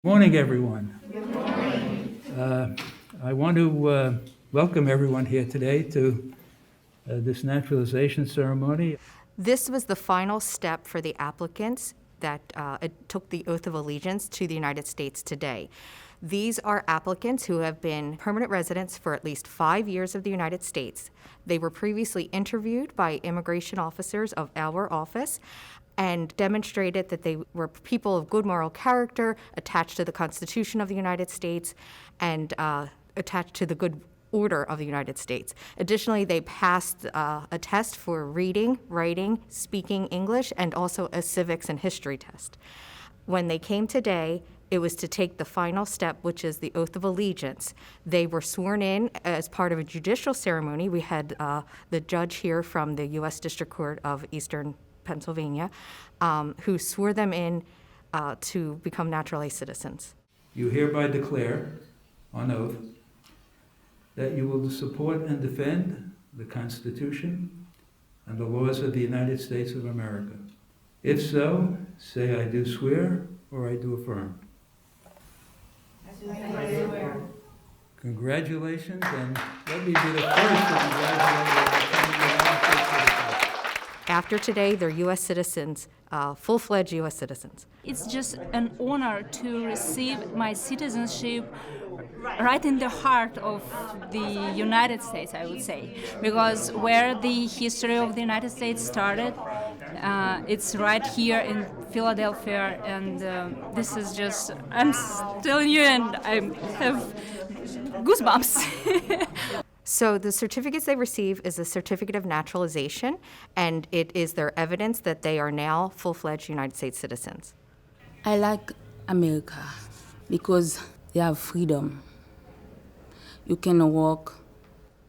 Morning, everyone. Good morning. I want to welcome everyone here today to this naturalization ceremony. This was the final step for the applicants that took the oath of allegiance to the United States today. These are applicants who have been permanent residents for at least 5 years of the United States. They were previously interviewed by immigration officers of our office and demonstrated that they were people of good moral character, attached to the Constitution of the United States, and attached to the good order of the United States. Additionally, they passed a test for reading, writing, speaking English, and also a civics and history test. When they came today, it was to take the final step, which is the oath of allegiance. They were sworn in as part of a judicial ceremony. We had the judge here from the U.S. District Court of Eastern Pennsylvania, who swore them in to become naturalized citizens. You hereby declare on oath that you will support and defend the Constitution and the laws of the United States of America. If so, say I do swear or I do affirm. I swear. Congratulations, and let me be the first to congratulate you on becoming United States citizens. After today, they're U.S. citizens, full-fledged U.S. citizens. It's just an honor to receive my citizenship right in the heart of the United States, I would say, because where the history of the United States started, It's right here in Philadelphia, and this is just, I'm telling you, and I have goosebumps. So the certificates they receive is a certificate of naturalization, and it is their evidence that they are now full-fledged United States citizens. I like America because they have freedom. You can walk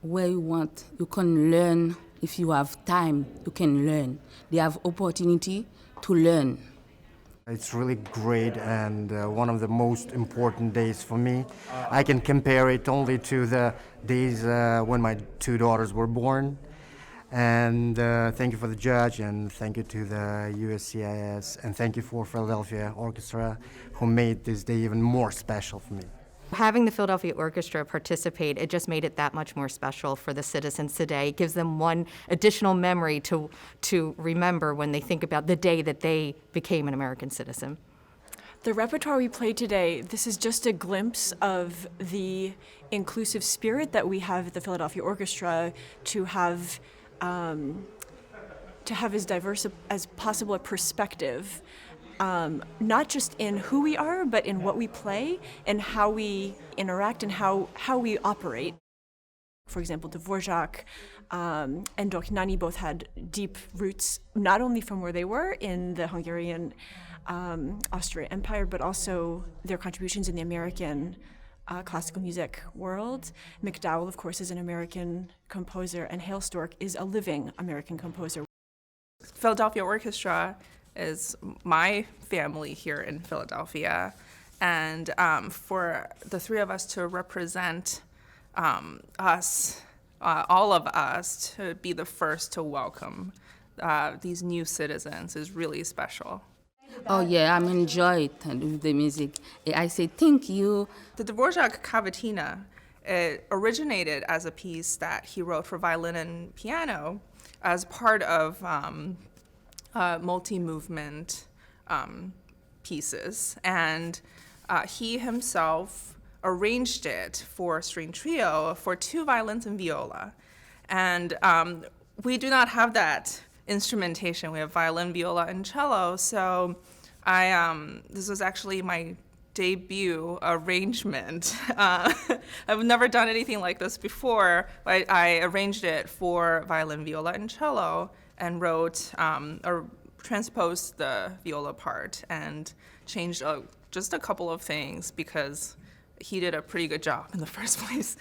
where you want. You can learn. If you have time, you can learn. They have opportunity to learn. It's really great and one of the most important days for me. I can compare it only to the days when my two daughters were born. And thank you for the judge, and thank you to the USCIS, and thank you for Philadelphia Orchestra, who made this day even more special for me. Having the Philadelphia Orchestra participate, it just made it that much more special for the citizens today. It gives them one additional memory to remember when they think about the day that they became an American citizen. The repertoire we played today, this is just a glimpse of the inclusive spirit that we have at the Philadelphia Orchestra to have as diverse as possible a perspective. Not just in who we are, but in what we play and how we interact and how we operate. For example, Dvořák and Dohnányi both had deep roots, not only from where they were in the Hungarian Austria Empire, but also their contributions in the American classical music world. MacDowell, of course, is an American composer, and Hailstork is a living American composer. Philadelphia Orchestra is my family here in Philadelphia, and for the three of us to represent us, all of us, to be the first to welcome these new citizens is really special. Oh yeah, I'm enjoying it with the music. I say thank you. The Dvořák Cavatina, it originated as a piece that he wrote for violin and piano as part of multi-movement pieces, and he himself arranged it for a string trio for two violins and viola. And we do not have that instrumentation. We have violin, viola, and cello, so this was actually my debut arrangement. I've never done anything like this before, but I arranged it for violin, viola, and cello, and wrote or transposed the viola part and changed just a couple of things because he did a pretty good job in the first place.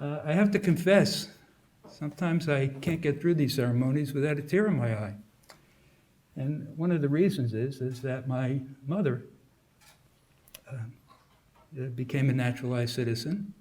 I have to confess, sometimes I can't get through these ceremonies without a tear in my eye. And one of the reasons is that my mother became a naturalized citizen.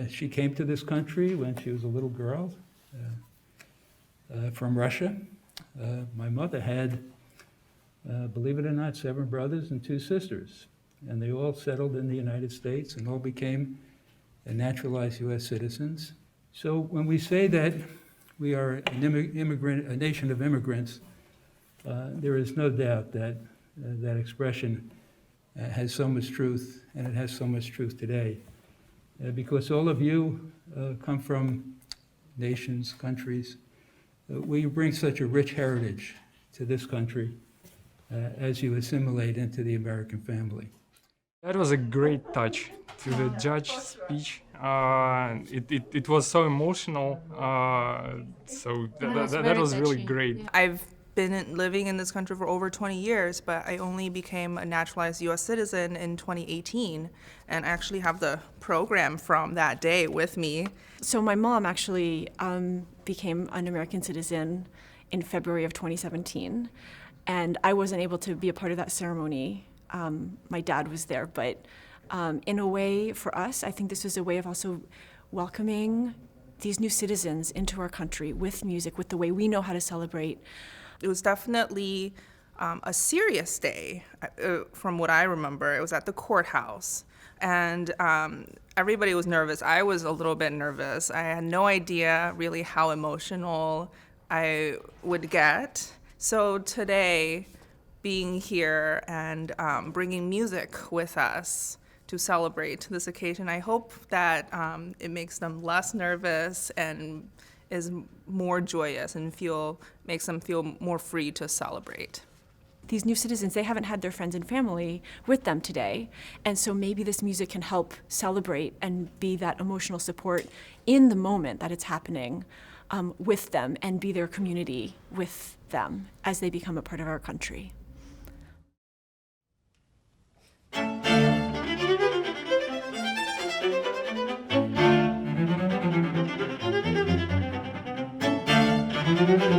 She came to this country when she was a little girl from Russia. My mother had, believe it or not, 7 brothers and 2 sisters. And they all settled in the United States and all became naturalized U.S. citizens. So when we say that we are a nation of immigrants, there is no doubt that that expression has so much truth, and it has so much truth today. Because all of you come from nations, countries, where you bring such a rich heritage to this country as you assimilate into the American family. That was a great touch to the judge's speech. It was so emotional, so that was really great. I've been living in this country for over 20 years, but I only became a naturalized U.S. citizen in 2018, and I actually have the program from that day with me. So my mom actually became an American citizen in February of 2017, and I wasn't able to be a part of that ceremony. My dad was there, but in a way, for us, I think this was a way of also welcoming these new citizens into our country with music, with the way we know how to celebrate. It was definitely a serious day, from what I remember. It was at the courthouse, and everybody was nervous. I was a little bit nervous. I had no idea really how emotional I would get. So today, being here and bringing music with us to celebrate this occasion, I hope that it makes them less nervous and is more joyous and makes them feel more free to celebrate. These new citizens, they haven't had their friends and family with them today, and so maybe this music can help celebrate and be that emotional support in the moment that it's happening with them, and be their community with them as they become a part of our country. Thank you.